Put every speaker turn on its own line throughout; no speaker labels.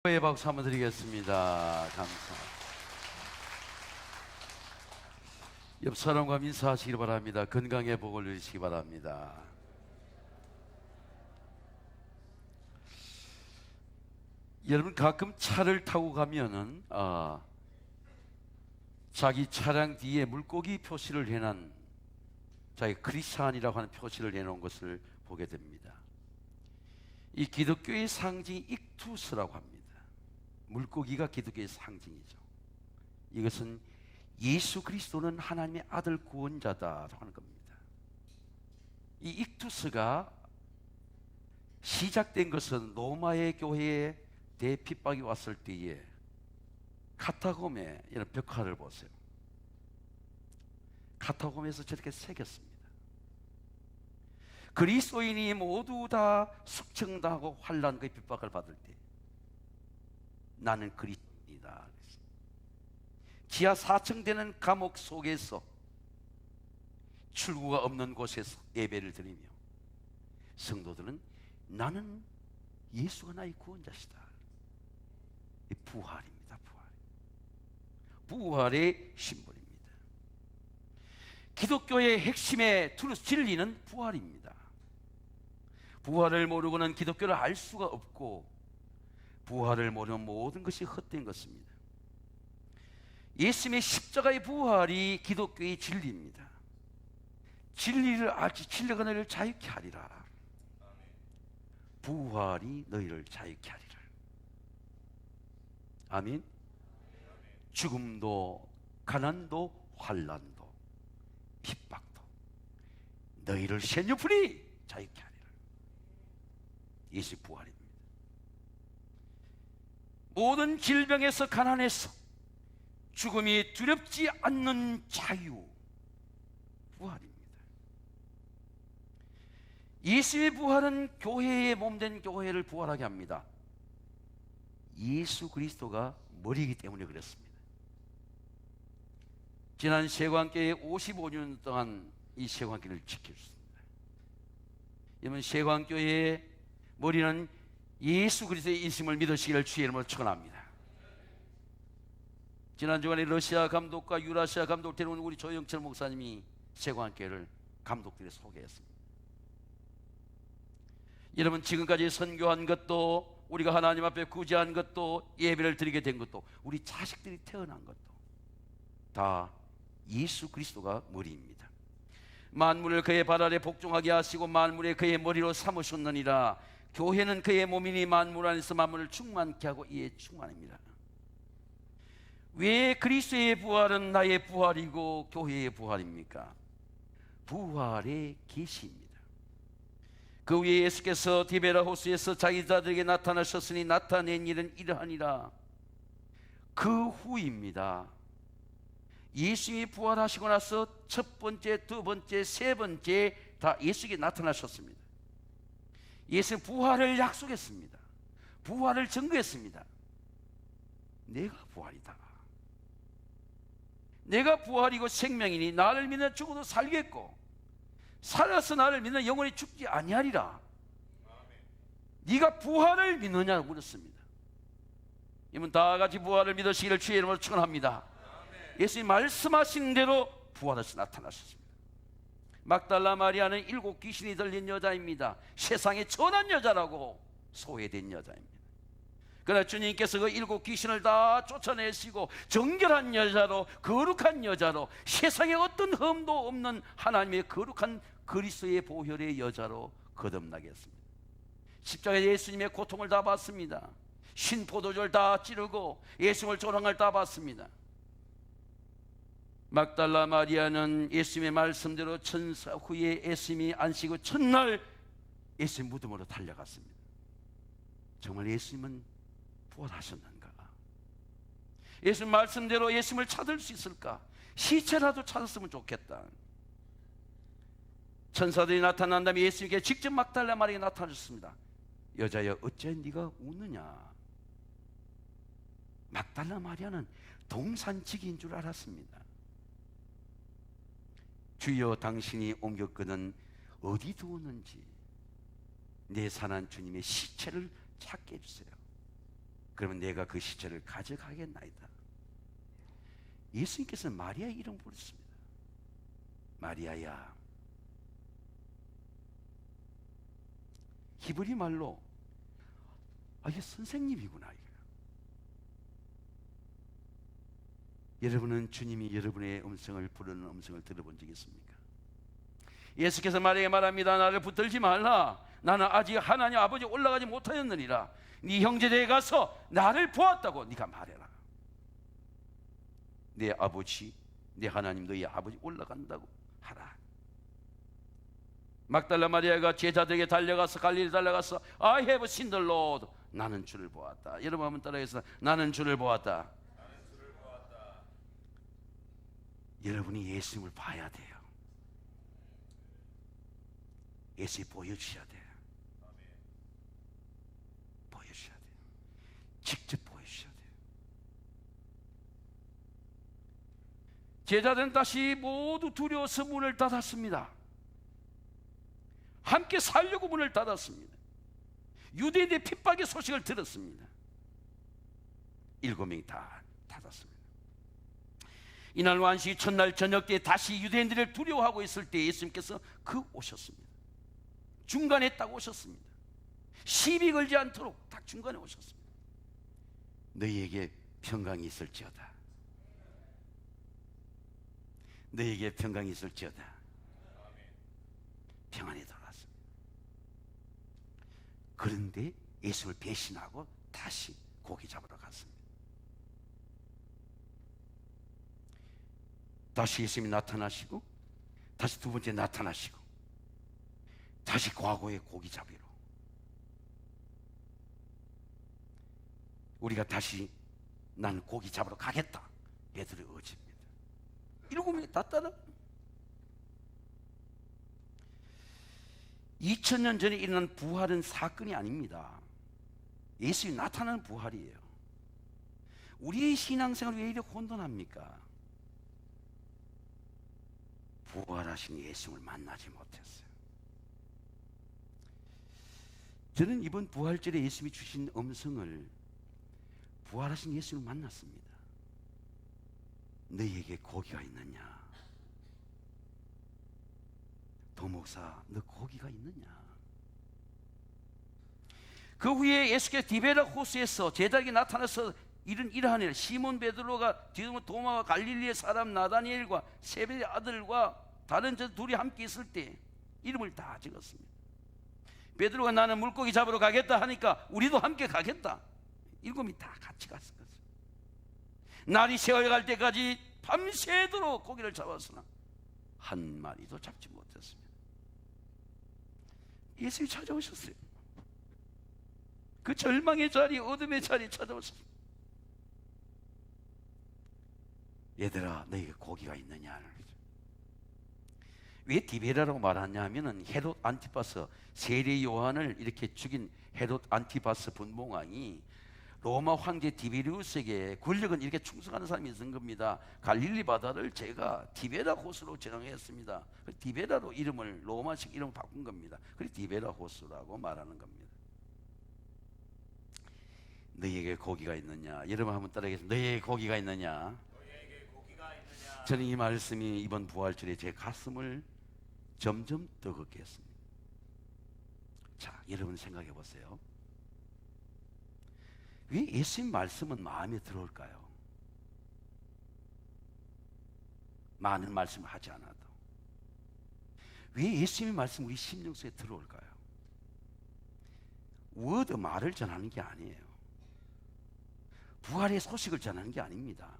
의 박수 한번 드리겠습니다. 감사합니다. 옆 사람과 인사하시기 바랍니다. 건강의 복을 누리시기 바랍니다. 여러분 가끔 차를 타고 가면은 자기 차량 뒤에 물고기 표시를 해놓은, 자기 크리스찬이라고 하는 표시를 해놓은 것을 보게 됩니다. 이 기독교의 상징이 익투스라고 합니다. 물고기가 기독교의 상징이죠. 이것은 예수 그리스도는 하나님의 아들 구원자다라고 하는 겁니다. 이 익투스가 시작된 것은 로마의 교회에 대핍박이 왔을 때에 카타콤에 이런 벽화를 보세요. 카타콤에서 저렇게 새겼습니다. 그리스도인이 모두 다 숙청당하고 환난과 핍박을 받을 때 나는 그리스도인이다. 지하 4층 되는 감옥 속에서 출구가 없는 곳에서 예배를 드리며 성도들은 나는 예수가 나의 구원자시다. 부활입니다. 부활의 심볼입니다. 기독교의 핵심의 트루스 진리는 부활입니다. 부활을 모르고는 기독교를 알 수가 없고, 부활을 모르면 모든 것이 헛된 것입니다. 예수님의 십자가의 부활이 기독교의 진리입니다. 진리를 알지 진리가 너희를 자유케 하리라. 부활이 너희를 자유케 하리라. 아멘. 죽음도 가난도 환난도 핍박도 너희를 생육풀이 자유케 하리라. 예수 부활입니다. 모든 질병에서 가난해서 죽음이 두렵지 않는 자유, 부활입니다. 예수의 부활은 교회의 몸된 교회를 부활하게 합니다. 예수 그리스도가 머리이기 때문에 그렇습니다. 지난 세관교회 55년 동안 이 세관교회를 지켰습니다. 여러분, 세관교회의 머리는 예수 그리스도의 있음을 믿으시기를 주의 이름으로 축원합니다. 지난 주간에 러시아 감독과 유라시아 감독을 데려온 우리 조영철 목사님이 세관교회를 감독들에 소개했습니다. 여러분, 지금까지 선교한 것도, 우리가 하나님 앞에 구제한 것도, 예배를 드리게 된 것도, 우리 자식들이 태어난 것도 다 예수 그리스도가 머리입니다. 만물을 그의 발 아래 복종하게 하시고 만물에 그의 머리로 삼으셨느니라. 교회는 그의 몸이니 만물 안에서 만물을 충만케 하고 이에 충만입니다. 왜 그리스도의 부활은 나의 부활이고 교회의 부활입니까? 부활의 계시입니다. 그 위에 예수께서 디베라 호수에서 자기 자들에게 나타나셨으니 나타낸 일은 이러하니라. 그 후입니다. 예수님이 부활하시고 나서 첫 번째, 두 번째, 세 번째 다 예수께 나타나셨습니다. 예수는 부활을 약속했습니다. 부활을 증거했습니다. 내가 부활이다. 내가 부활이고 생명이니 나를 믿는 죽어도 살겠고 살아서 나를 믿는 영원히 죽지 아니하리라. 네가 부활을 믿느냐고 물었습니다. 이분 다 같이 부활을 믿으시기를 주의 이름으로 축원합니다. 예수님 말씀하신 대로 부활해서 나타나셨습니다. 막달라 마리아는 7 귀신이 들린 여자입니다. 세상에 천한 여자라고 소외된 여자입니다. 그러나 주님께서 그 7 귀신을 다 쫓아내시고 정결한 여자로, 거룩한 여자로, 세상에 어떤 흠도 없는 하나님의 거룩한 그리스도의 보혈의 여자로 거듭나게 했습니다. 십자가에 예수님의 고통을 다 받습니다. 신포도주를 다 찌르고 예수님을 조롱을 다 받습니다. 막달라 마리아는 예수님의 말씀대로 천사 후에 예수님이 안식고 첫날 예수님 무덤으로 달려갔습니다. 정말 예수님은 부활하셨는가? 예수님 말씀대로 예수님을 찾을 수 있을까? 시체라도 찾았으면 좋겠다. 천사들이 나타난 다음에 예수님께 직접 막달라 마리아가 나타나셨습니다. 여자여, 어째 네가 우느냐? 막달라 마리아는 동산직인 줄 알았습니다. 주여, 당신이 옮겼거든 어디 두었는지 내 사난 주님의 시체를 찾게 해주세요. 그러면 내가 그 시체를 가져가겠나이다. 예수님께서는 마리아의 이름 부르셨습니다. 마리아야. 히브리 말로 이게 선생님이구나. 여러분은 주님이 여러분의 음성을 부르는 음성을 들어본 적 있습니까? 예수께서 마리아에게 말합니다. 나를 붙들지 말라. 나는 아직 하나님 아버지 올라가지 못하였느니라. 네 형제들에 가서 나를 보았다고 네가 말해라. 내 아버지, 내 하나님 너희 아버지 올라간다고 하라. 막달라 마리아가 제자들에게 달려가서 갈릴리 달려가서 I have seen the Lord. 나는 주를 보았다. 여러분 한번 따라해서 나는 주를 보았다. 여러분이 예수님을 봐야 돼요. 예수 보여주셔야 돼요. 보여주셔야 돼요. 직접 보여주셔야 돼요. 제자들은 다시 모두 두려워서 문을 닫았습니다. 함께 살려고 문을 닫았습니다. 유대인의 핍박의 소식을 들었습니다. 7명이 다 닫았습니다. 이날 완식 첫날 저녁 때 다시 유대인들을 두려워하고 있을 때 예수님께서 오셨습니다. 중간에 딱 오셨습니다. 시비 걸지 않도록 딱 중간에 오셨습니다. 너희에게 평강이 있을지어다. 너희에게 평강이 있을지어다. 평안이 돌아왔습니다. 그런데 예수를 배신하고 다시 고기 잡으러 갔습니다. 다시 예수님이 나타나시고 다시 두 번째 나타나시고 다시 과거의 고기 잡이로 우리가 다시 나는 고기 잡으러 가겠다. 베드로의 의지입니다. 7명이 다 따라 2000년 전에 일어난 부활은 사건이 아닙니다. 예수님이 나타나는 부활이에요. 우리의 신앙생활 왜 이렇게 혼돈합니까? 부활하신 예수님을 만나지 못했어요. 저는 이번 부활절에 예수님이 주신 음성을 부활하신 예수님을 만났습니다. 너희에게 고기가 있느냐? 도목사, 너 고기가 있느냐? 그 후에 예수께서 디베라 호수에서 제자에게 나타나서 이러한 일, 시몬 베드로가 도마와 갈릴리의 사람 나다니엘과 세베의 아들과 다른 저 둘이 함께 있을 때 이름을 다 적었습니다. 베드로가 나는 물고기 잡으러 가겠다 하니까 우리도 함께 가겠다. 7명이 다 같이 갔을 거죠. 날이 새어갈 때까지 밤새도록 고기를 잡았으나 한 마리도 잡지 못했습니다. 예수님이 찾아오셨어요. 그 절망의 자리, 어둠의 자리에 찾아오셨어요. 얘들아, 너희가 고기가 있느냐? 왜 디베라라고 말하냐 하면은 헤롯 안티파스, 세례 요한을 이렇게 죽인 헤롯 안티파스 분봉왕이 로마 황제 디베리우스에게 권력은 이렇게 충성하는 사람이 있는 겁니다. 갈릴리 바다를 제가 디베라 호수로 정했습니다. 디베라로 이름을 로마식 이름을 바꾼 겁니다. 그래서 디베라 호수라고 말하는 겁니다. 너희에게 고기가 있느냐? 여러분 한번 따라하겠습니다. 너희에게 고기가 있느냐? 저는 이 말씀이 이번 부활절에 제 가슴을 점점 뜨겁게 했습니다. 자, 여러분 생각해 보세요. 왜 예수님 말씀은 마음에 들어올까요? 많은 말씀을 하지 않아도 왜 예수님의 말씀 우리 심령 속에 들어올까요? 워드 말을 전하는 게 아니에요. 부활의 소식을 전하는 게 아닙니다.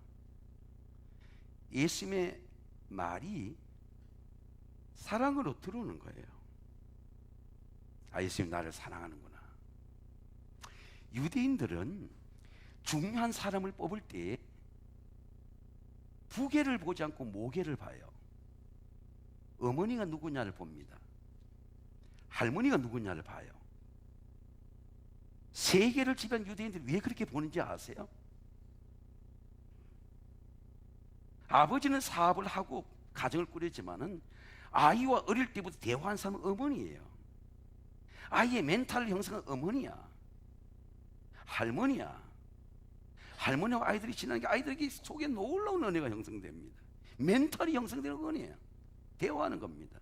예수님의 말이 사랑으로 들어오는 거예요. 예수님 나를 사랑하는구나. 유대인들은 중요한 사람을 뽑을 때 부계를 보지 않고 모계를 봐요. 어머니가 누구냐를 봅니다. 할머니가 누구냐를 봐요. 세계를 지배한 유대인들이 왜 그렇게 보는지 아세요? 아버지는 사업을 하고 가정을 꾸렸지만은 아이와 어릴 때부터 대화한 사람은 어머니예요. 아이의 멘탈을 형성한 어머니야. 할머니야. 할머니하고 아이들이 지나는 게 아이들에게 속에 놀라운 은혜가 형성됩니다. 멘탈이 형성되는 은혜예요. 대화하는 겁니다.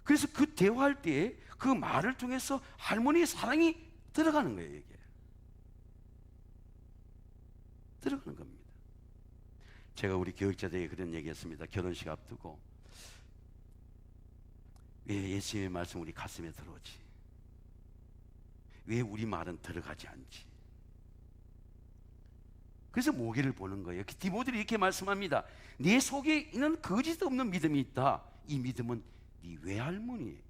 그래서 그 대화할 때 그 말을 통해서 할머니의 사랑이 들어가는 거예요. 이게 들어가는 겁니다. 제가 우리 교육자들에게 그런 얘기했습니다. 결혼식 앞두고 왜 예수님의 말씀 우리 가슴에 들어오지? 왜 우리 말은 들어가지 않지? 그래서 모계를 보는 거예요. 디모데는 이렇게 말씀합니다. 네 속에 있는 거짓 없는 믿음이 있다. 이 믿음은 네 외할머니,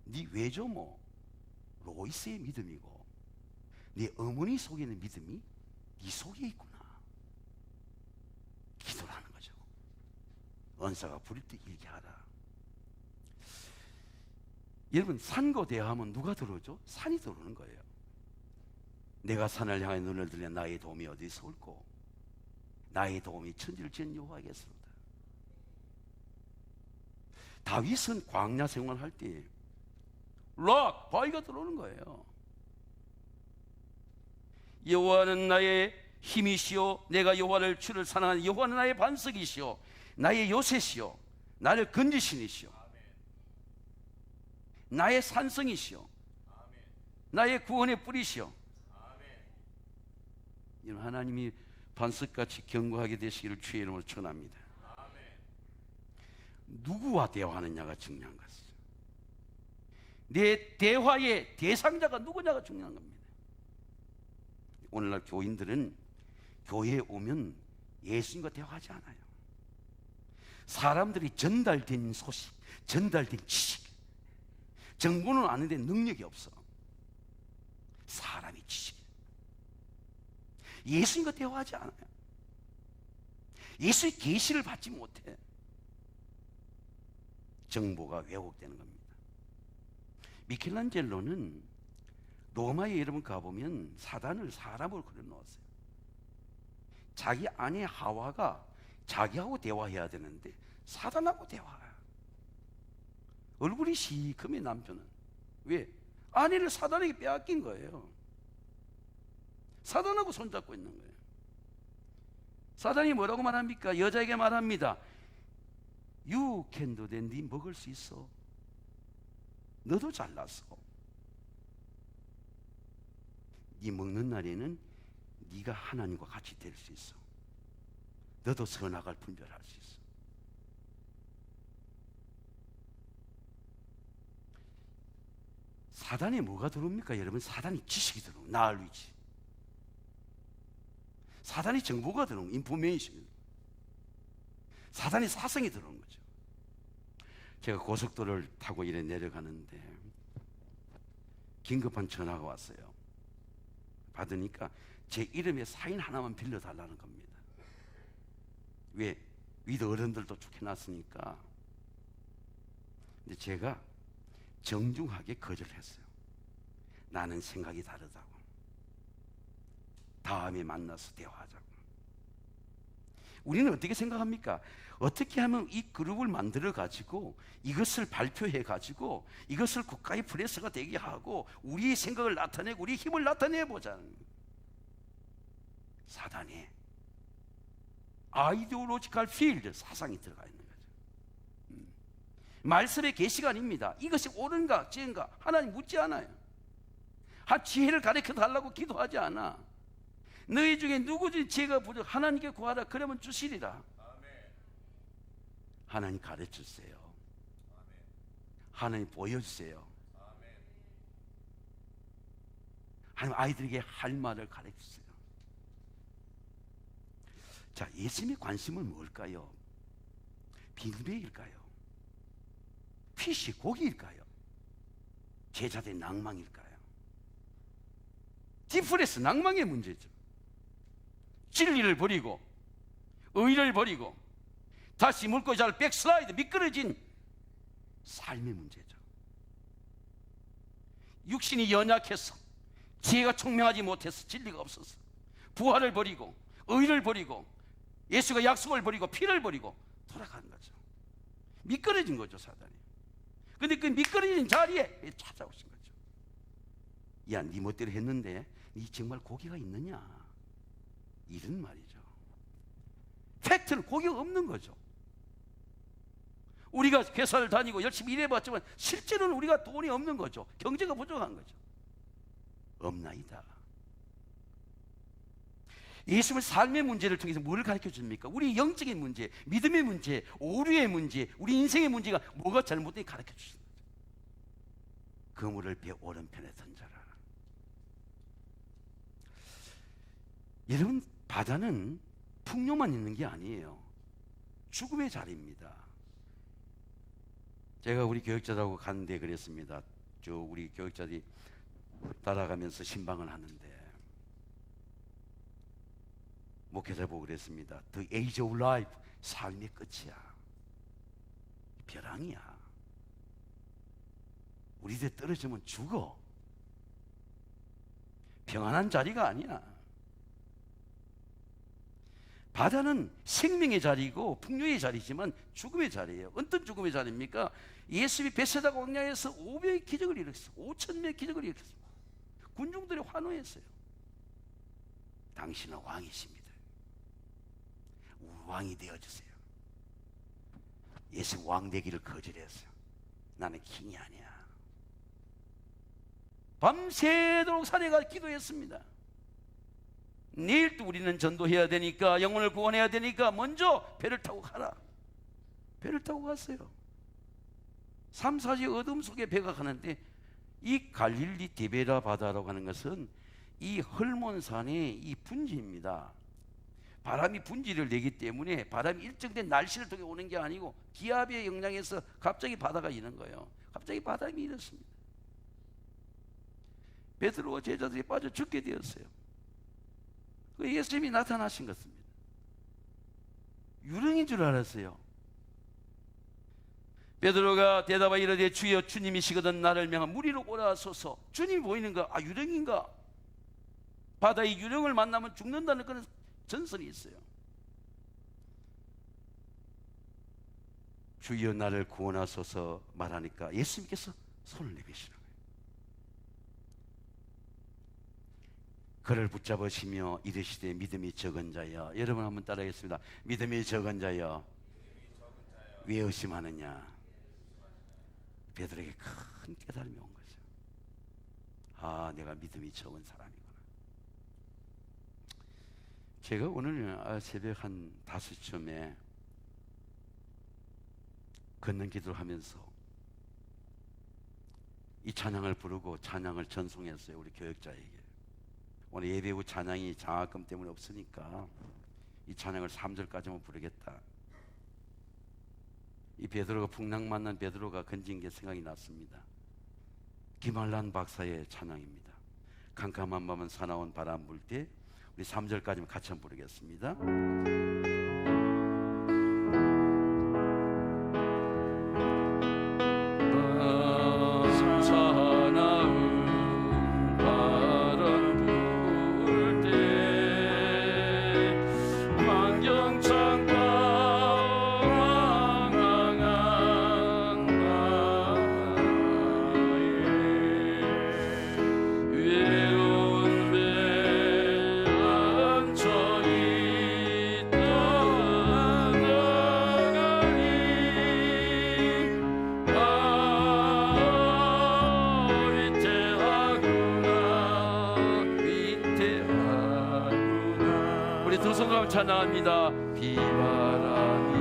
네 외조모 로이스의 믿음이고 네 어머니 속에 있는 믿음이 네 속에 있구나. 기도라는 거죠. 은사가 부릴 때 일게 하라. 여러분, 산과 대화하면 누가 들어오죠? 산이 들어오는 거예요. 내가 산을 향해 눈을 들려 나의 도움이 어디서 올꼬? 나의 도움이 천지를 지은 여호와께로다. 다윗은 광야 생활할 때 락 바위가 들어오는 거예요. 여호와는 나의 힘이시오, 내가 여호와를 주를 사랑하는 여호와는 나의 반석이시오, 나의 요새시오, 나를 건지시니시오, 나의 산성이시오, 나의 구원의 뿌리시오. 하나님이 반석같이 견고하게 되시기를 주의 이름으로 축원합니다. 누구와 대화하느냐가 중요한 것이죠. 내 대화의 대상자가 누구냐가 중요한 겁니다. 오늘날 교인들은 교회에 오면 예수님과 대화하지 않아요. 사람들이 전달된 소식, 전달된 지식, 정보는 아는데 능력이 없어. 사람이 지식. 예수님과 대화하지 않아요. 예수의 계시를 받지 못해. 정보가 왜곡되는 겁니다. 미켈란젤로는 로마에 여러분 가보면 사단을 사람으로 그려놓았어요. 자기 아내 하와가 자기하고 대화해야 되는데 사단하고 대화해요. 얼굴이 시커매 남편은. 왜? 아내를 사단에게 빼앗긴 거예요. 사단하고 손잡고 있는 거예요. 사단이 뭐라고 말합니까? 여자에게 말합니다. You can do that. 네 먹을 수 있어. 너도 잘났어. 네 먹는 날에는 네가 하나님과 같이 될 수 있어. 너도 선악을 분별할 수 있어. 사단에 뭐가 들어옵니까? 여러분, 사단이 지식이 들어오고 나을 위치. 사단이 정보가 들어오는 인포메이션. 사단이 사성이 들어오는 거죠. 제가 고속도로를 타고 이래 내려가는데 긴급한 전화가 왔어요. 받으니까 제 이름에 사인 하나만 빌려달라는 겁니다. 왜? 위도 어른들도 쭉 해놨으니까. 근데 제가 정중하게 거절했어요. 나는 생각이 다르다고. 다음에 만나서 대화하자고. 우리는 어떻게 생각합니까? 어떻게 하면 이 그룹을 만들어 가지고 이것을 발표해 가지고 이것을 국가의 프레스가 되게 하고 우리의 생각을 나타내고 우리의 힘을 나타내 보자는 거예요. 사단에 아이디올로지컬 필드, 사상이 들어가 있는 거죠. 말씀의 계시가 아닙니다. 이것이 옳은가 죄인가 하나님 묻지 않아요. 지혜를 가르쳐 달라고 기도하지 않아. 너희 중에 누구든지 지혜가 부족 하나님께 구하라 그러면 주시리라. 하나님 가르쳐주세요. 하나님 보여주세요. 하나님 아이들에게 할 말을 가르쳐주세요. 자, 예수님의 관심은 뭘까요? 빈배일까요? 피시 고기일까요? 제자들의 낭망일까요? 디프레스 낭망의 문제죠. 진리를 버리고 의를 버리고 다시 묽고 잘 백슬라이드 미끄러진 삶의 문제죠. 육신이 연약해서 지혜가 총명하지 못해서 진리가 없어서 부활을 버리고 의를 버리고 예수가 약속을 버리고 피를 버리고 돌아가는 거죠. 미끄러진 거죠, 사단이. 근데 그 미끄러진 자리에 찾아오신 거죠. 야, 네 멋대로 했는데 네 정말 고기가 있느냐? 이런 말이죠. 팩트는 고기가 없는 거죠. 우리가 회사를 다니고 열심히 일해봤지만 실제로는 우리가 돈이 없는 거죠. 경제가 부족한 거죠. 없나이다. 예수님은 삶의 문제를 통해서 뭘 가르쳐 줍니까? 우리 영적인 문제, 믿음의 문제, 오류의 문제, 우리 인생의 문제가 뭐가 잘못된지 가르쳐 주시는 거죠. 그물을 배 오른편에 던져라. 여러분, 바다는 풍요만 있는 게 아니에요. 죽음의 자리입니다. 제가 우리 교역자들하고 갔는데 그랬습니다. 우리 교역자들이 따라가면서 신방을 하는데 목회자 보고 그랬습니다. The age of life, 삶의 끝이야. 벼랑이야. 우리들 떨어지면 죽어. 평안한 자리가 아니야. 바다는 생명의 자리고 풍요의 자리지만 죽음의 자리예요. 어떤 죽음의 자리입니까? 예수님이 베세다 광야에서 500의 기적을 일으켰어요. 5,000명의 기적을 일으켰어요. 군중들이 환호했어요. 당신은 왕이십니다. 왕이 되어주세요. 예수 왕 되기를 거절했어요. 나는 킹이 아니야. 밤새도록 산에 가 기도했습니다. 내일 또 우리는 전도해야 되니까, 영혼을 구원해야 되니까 먼저 배를 타고 가라. 배를 타고 갔어요. 3, 4시 어둠 속에 배가 가는데, 이 갈릴리 디베라 바다라고 하는 것은 이 헐몬산의 이 분지입니다. 바람이 분지를 내기 때문에 바람이 일정된 날씨를 통해 오는 게 아니고 기압의 영향에서 갑자기 바다가 이는 거예요. 갑자기 바람이 일었습니다. 베드로와 제자들이 빠져 죽게 되었어요. 그 예수님이 나타나신 것입니다. 유령인 줄 알았어요. 베드로가 대답하여 이르되 주여, 주님이시거든 나를 명한 무리로 오라소서. 주님이 보이는가? 아, 유령인가? 바다의 유령을 만나면 죽는다는 그런 전설이 있어요. 주여 나를 구원하소서 말하니까 예수님께서 손을 내미시는 거예요. 그를 붙잡으시며 이르시되 믿음이 적은 자여. 여러분 한번 따라하겠습니다. 믿음이 적은 자여, 왜 의심하느냐? 베드로에게 큰 깨달음이 온 거죠. 아, 내가 믿음이 적은 사람이구나. 제가 오늘 새벽 한 5시쯤에 걷는 기도를 하면서 이 찬양을 부르고 찬양을 전송했어요. 우리 교역자에게. 오늘 예배 후 찬양이 장학금 때문에 없으니까 이 찬양을 3절까지만 부르겠다. 이 베드로가 풍랑 만난 베드로가 건진 게 생각이 났습니다. 김한란 박사의 찬양입니다. 캄캄한 밤은 사나운 바람 불 때. 우리 3절까지만 같이 한번 부르겠습니다. 찬양합니다. 비바람이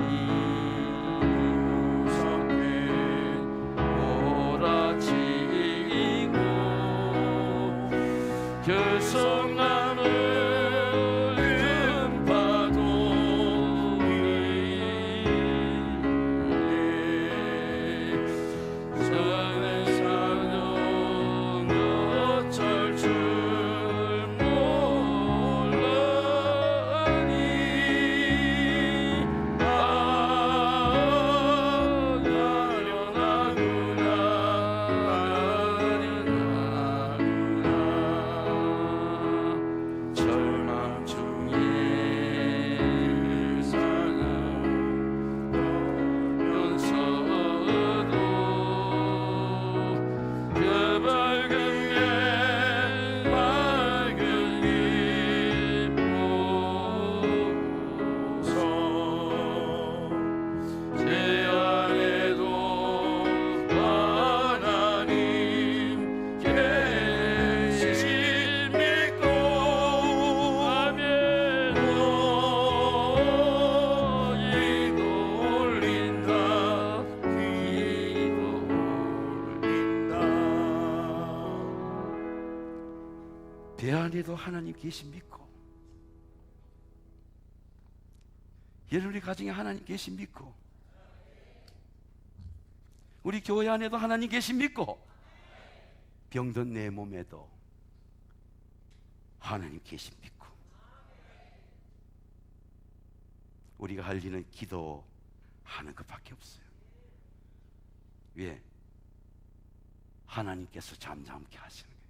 무섭게 몰아치고 결성함을 배 안에도 하나님 계신 믿고, 여러분의 가정에 하나님 계신 믿고, 우리 교회 안에도 하나님 계신 믿고, 병든 내 몸에도 하나님 계신 믿고, 우리가 할 일은 기도하는 것밖에 없어요. 왜? 하나님께서 잠잠케 하시는 거예요.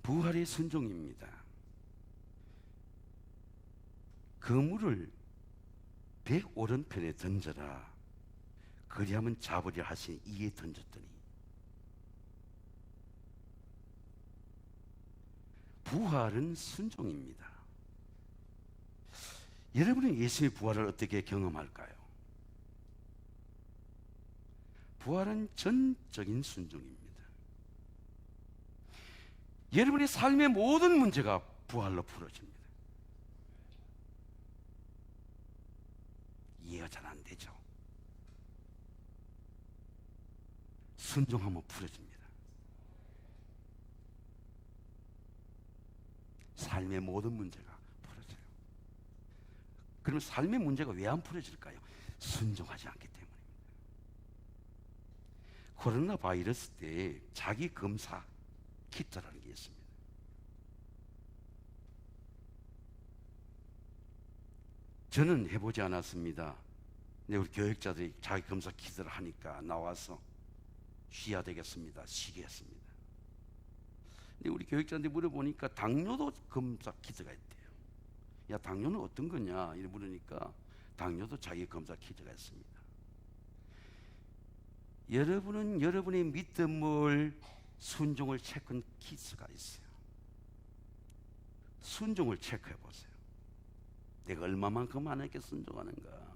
부활의 순종입니다. 그물을 배 오른편에 던져라, 그리하면 잡으려 하시니 이에 던졌더니, 부활은 순종입니다. 여러분은 예수의 부활을 어떻게 경험할까요? 부활은 전적인 순종입니다. 여러분의 삶의 모든 문제가 부활로 풀어집니다. 이해가 잘 안 되죠? 순종하면 풀어집니다. 삶의 모든 문제가 풀어져요. 그럼 삶의 문제가 왜 안 풀어질까요? 순종하지 않기 때문입니다. 코로나 바이러스 때 자기 검사 키트라는 게 있습니다. 저는 해보지 않았습니다. 근데 우리 교육자들이 자기 검사 키트를 하니까 나와서 쉬어야 되겠습니다, 쉬게 했습니다. 근데 우리 교육자한테 물어보니까 당뇨도 검사 키트가 있대요. 야, 당뇨는 어떤 거냐 이렇게 물으니까 당뇨도 자기 검사 키트가 있습니다. 여러분은 여러분의 믿음을, 순종을 체크한 키트가 있어요. 순종을 체크해 보세요. 내가 얼마만큼 하나님께 순종하는가.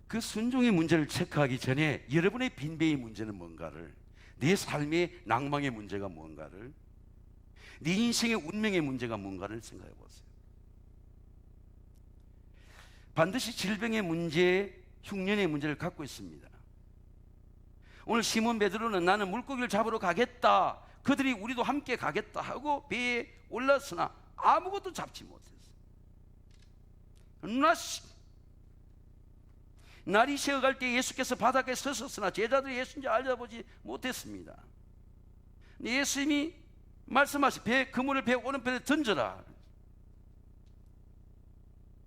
그 순종의 문제를 체크하기 전에 여러분의 빈배의 문제는 뭔가를, 내 삶의 낭망의 문제가 뭔가를, 네 인생의 운명의 문제가 뭔가를 생각해 보세요. 반드시 질병의 문제, 흉년의 문제를 갖고 있습니다. 오늘 시몬 베드로는 나는 물고기를 잡으러 가겠다, 그들이 우리도 함께 가겠다 하고 배에 올랐으나 아무것도 잡지 못했어요. 날이 새어갈 때 예수께서 바닥에 서셨으나 제자들이 예수인지 알아보지 못했습니다. 예수님이 말씀하신 그물을 배 오른편에 던져라.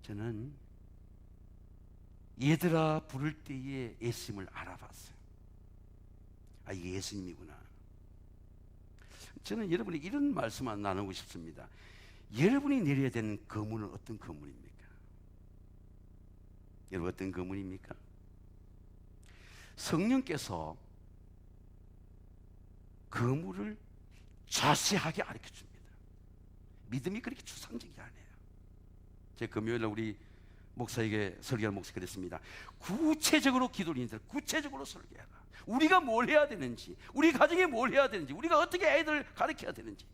저는 얘들아 부를 때에 예수님을 알아봤어요. 아, 이게 예수님이구나. 저는 여러분이 이런 말씀을 나누고 싶습니다. 여러분이 내려야 되는 그물은 어떤 그물입니까? 여러분, 어떤 그물입니까? 성령께서 그물을 자세하게 가르쳐 줍니다. 믿음이 그렇게 추상적이 아니에요. 제가 금요일에 우리 목사에게 설교할 목사 그랬습니다. 구체적으로 기도를 인들 구체적으로 설교해라. 우리가 뭘 해야 되는지, 우리 가정에 뭘 해야 되는지, 우리가 어떻게 애들을 가르쳐야 되는지,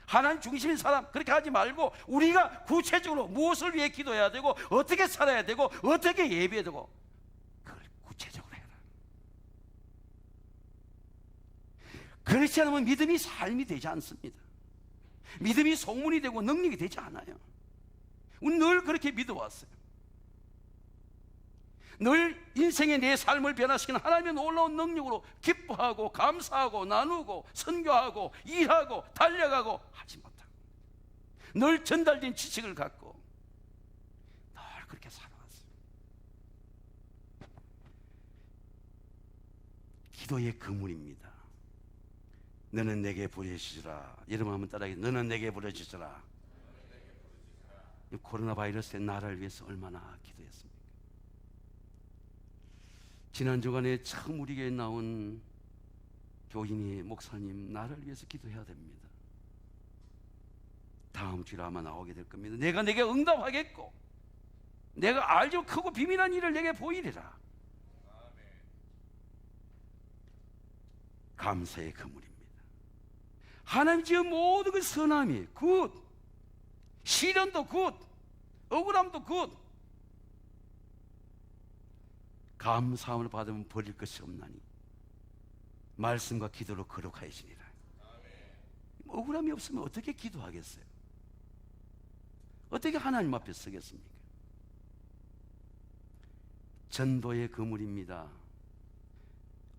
하나님 중심인 사람 그렇게 하지 말고 우리가 구체적으로 무엇을 위해 기도해야 되고, 어떻게 살아야 되고, 어떻게 예배해야 되고, 그걸 구체적으로 해라. 그렇지 않으면 믿음이 삶이 되지 않습니다. 믿음이 소문이 되고 능력이 되지 않아요. 우리 늘 그렇게 믿어왔어요. 늘 인생의 내 삶을 변화시키는 하나님의 놀라운 능력으로 기뻐하고 감사하고 나누고 선교하고 일하고 달려가고 하지 못하고, 늘 전달된 지식을 갖고 늘 그렇게 살아왔어요. 기도의 그물입니다. 너는 내게 부르짖으라. 여러분 한번 따라하기. 너는 내게 부르짖으라. 코로나 바이러스의 나라를 위해서 얼마나 기도했습니까? 지난 주간에 처음 우리 교회에 나온 교인이 목사님, 나를 위해서 기도해야 됩니다. 다음 주에 아마 나오게 될 겁니다. 내가 내게 응답하겠고 내가 알죠 크고 비밀한 일을 내게 보이리라. 감사의 그물입니다. 하나님 지은 모든 그 선함이 굿, 시련도 굿, 억울함도 굿, 감사함을 받으면 버릴 것이 없나니 말씀과 기도로 거룩하여지니라. 억울함이 없으면 어떻게 기도하겠어요? 어떻게 하나님 앞에 서겠습니까? 전도의 그물입니다.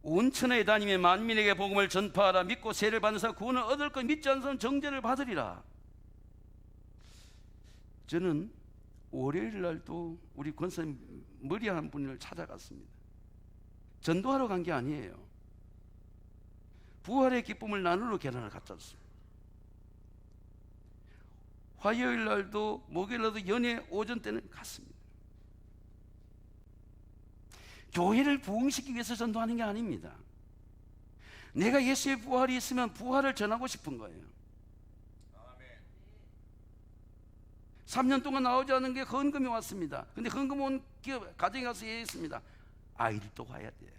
온 천하에 다니며 만민에게 복음을 전파하라. 믿고 세례를 받는 사람 구원을 얻을 것, 믿지 않는 사람 정죄를 받으리라. 저는 월요일 날도 우리 권사님 머리 한 분을 찾아갔습니다. 전도하러 간 게 아니에요. 부활의 기쁨을 나누러 계란을 갖다 줬습니다. 화요일 날도 목요일 날도 연예 오전 때는 갔습니다. 교회를 부흥시키기 위해서 전도하는 게 아닙니다. 내가 예수의 부활이 있으면 부활을 전하고 싶은 거예요. 3년 동안 나오지 않은 게 헌금이 왔습니다. 근데 헌금 온 가정에 가서 얘기했습니다. 아이들도 와야 돼요.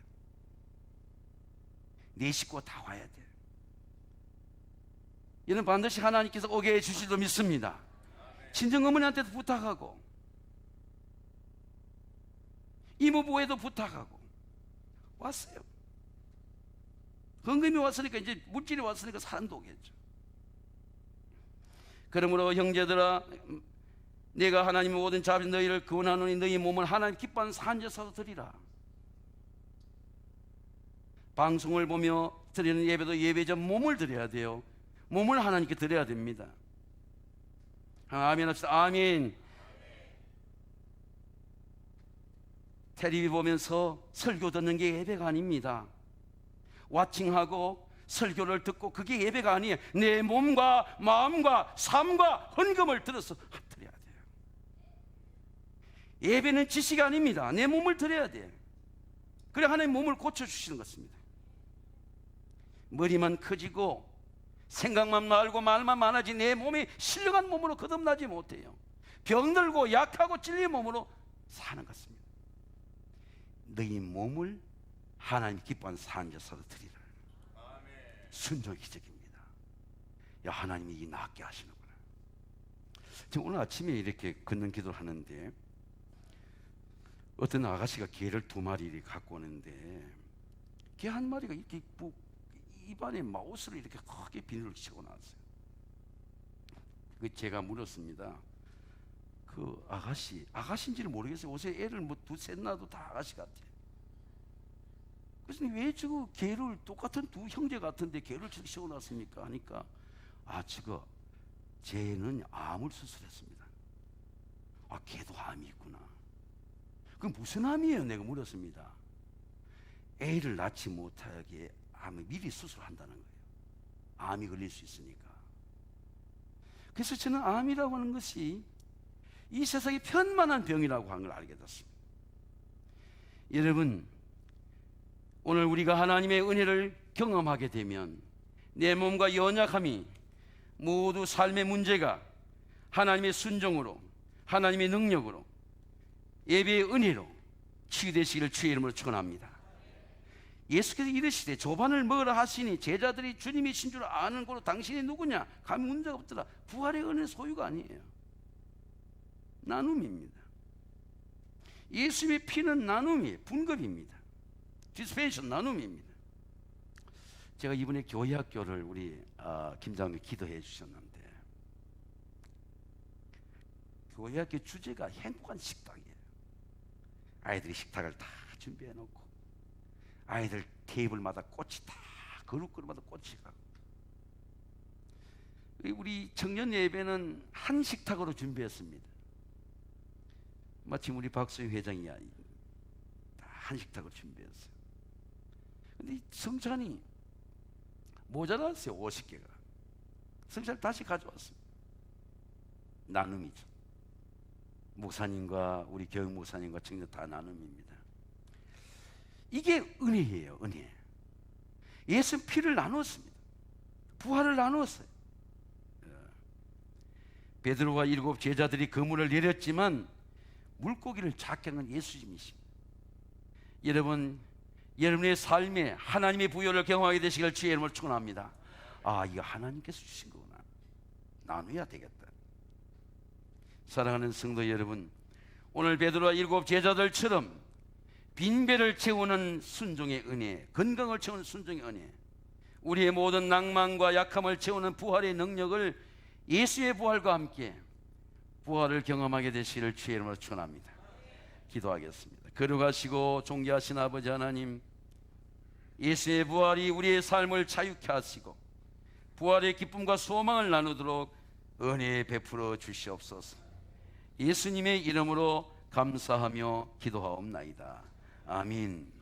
내 식구가 다 와야 돼요. 이는 반드시 하나님께서 오게 해주시도 믿습니다. 친정 어머니한테도 부탁하고 이모부에도 부탁하고 왔어요. 헌금이 왔으니까 이제 물질이 왔으니까 사람도 오겠죠. 그러므로 형제들아, 내가 하나님의 모든 자비 너희를 구원하노니 너희 몸을 하나님 기뻐하는 산제사로 드리라. 방송을 보며 드리는 예배도 예배전 몸을 드려야 돼요. 몸을 하나님께 드려야 됩니다. 아멘 합시다. 아멘. 텔레비 보면서 설교 듣는 게 예배가 아닙니다. 와칭하고 설교를 듣고 그게 예배가 아니에요. 내 몸과 마음과 삶과 헌금을 들어서 드려야 돼요. 예배는 지식이 아닙니다. 내 몸을 드려야 돼요. 그래 하나님 몸을 고쳐주시는 것입니다. 머리만 커지고 생각만 많고 말만 많아지 내 몸이 신령한 몸으로 거듭나지 못해요. 병들고 약하고 찔린 몸으로 사는 것입니다. 너희 몸을 하나님 기뻐하는 산제사로 드리라. 순종의 기적입니다. 야, 하나님이 이 낫게 하시는구나. 지금 오늘 아침에 이렇게 걷는 기도를 하는데 어떤 아가씨가 개를 2마리 갖고 오는데 개 한 마리가 이렇게 입안에 마우스를 이렇게 크게 비늘을 치고 나왔어요. 제가 물었습니다. 그 아가씨인지는 모르겠어요. 요새 애를 뭐 두셋 낳아도 다 아가씨 같아요. 그래서 왜 저거 개를 똑같은 두 형제 같은데 개를 치고 났습니까? 하니까 저거 쟤는 암을 수술했습니다. 걔도 암이 있구나. 그 무슨 암이에요? 내가 물었습니다. 애를 낳지 못하게 암을 미리 수술한다는 거예요. 암이 걸릴 수 있으니까. 그래서 저는 암이라고 하는 것이 이 세상에 편만한 병이라고 하는 걸 알게 됐습니다. 여러분, 오늘 우리가 하나님의 은혜를 경험하게 되면 내 몸과 연약함이 모두 삶의 문제가 하나님의 순종으로, 하나님의 능력으로, 예배의 은혜로 치유되시기를 주의 이름으로 축원합니다. 예수께서 이르시되 조반을 먹으라 하시니 제자들이 주님이신 줄 아는 고로 당신이 누구냐? 감히 문제가 없더라. 부활의 은혜는 소유가 아니에요. 나눔입니다. 예수의 피는 나눔이에요. 분급입니다. 디스펜션 나눔입니다. 제가 이번에 교회학교를 우리 김장님이 기도해 주셨는데 교회학교 주제가 행복한 식탁이에요. 아이들이 식탁을 다 준비해 놓고 아이들 테이블마다 꽃이 다 그릇그릇마다 꽃이 가고 우리 청년 예배는 한 식탁으로 준비했습니다. 마침 우리 박수희 회장이 한 식탁으로 준비했어요. 근데 성찬이 모자랐어요. 50개가. 성찬을 다시 가져왔습니다. 나눔이죠. 목사님과 우리 교육 목사님과 청년 다 나눔입니다. 이게 은혜예요. 은혜. 예수는 피를 나누었습니다. 부활을 나누었어요. 베드로와 7 제자들이 그물을 내렸지만 물고기를 잡게 한 건 예수님이십니다. 여러분, 여러분의 삶에 하나님의 부여를 경험하게 되시길 주의 이름으로 축원합니다. 이거 하나님께서 주신 거구나. 나눠야 되겠다. 사랑하는 성도 여러분, 오늘 베드로와 7 제자들처럼 빈배를 채우는 순종의 은혜, 건강을 채우는 순종의 은혜, 우리의 모든 낭만과 약함을 채우는 부활의 능력을 예수의 부활과 함께 부활을 경험하게 되시기를 주의 이름으로 축원합니다. 기도하겠습니다. 거룩하시고 존귀하신 아버지 하나님, 예수의 부활이 우리의 삶을 자유케 하시고 부활의 기쁨과 소망을 나누도록 은혜 베풀어 주시옵소서. 예수님의 이름으로 감사하며 기도하옵나이다. 아멘.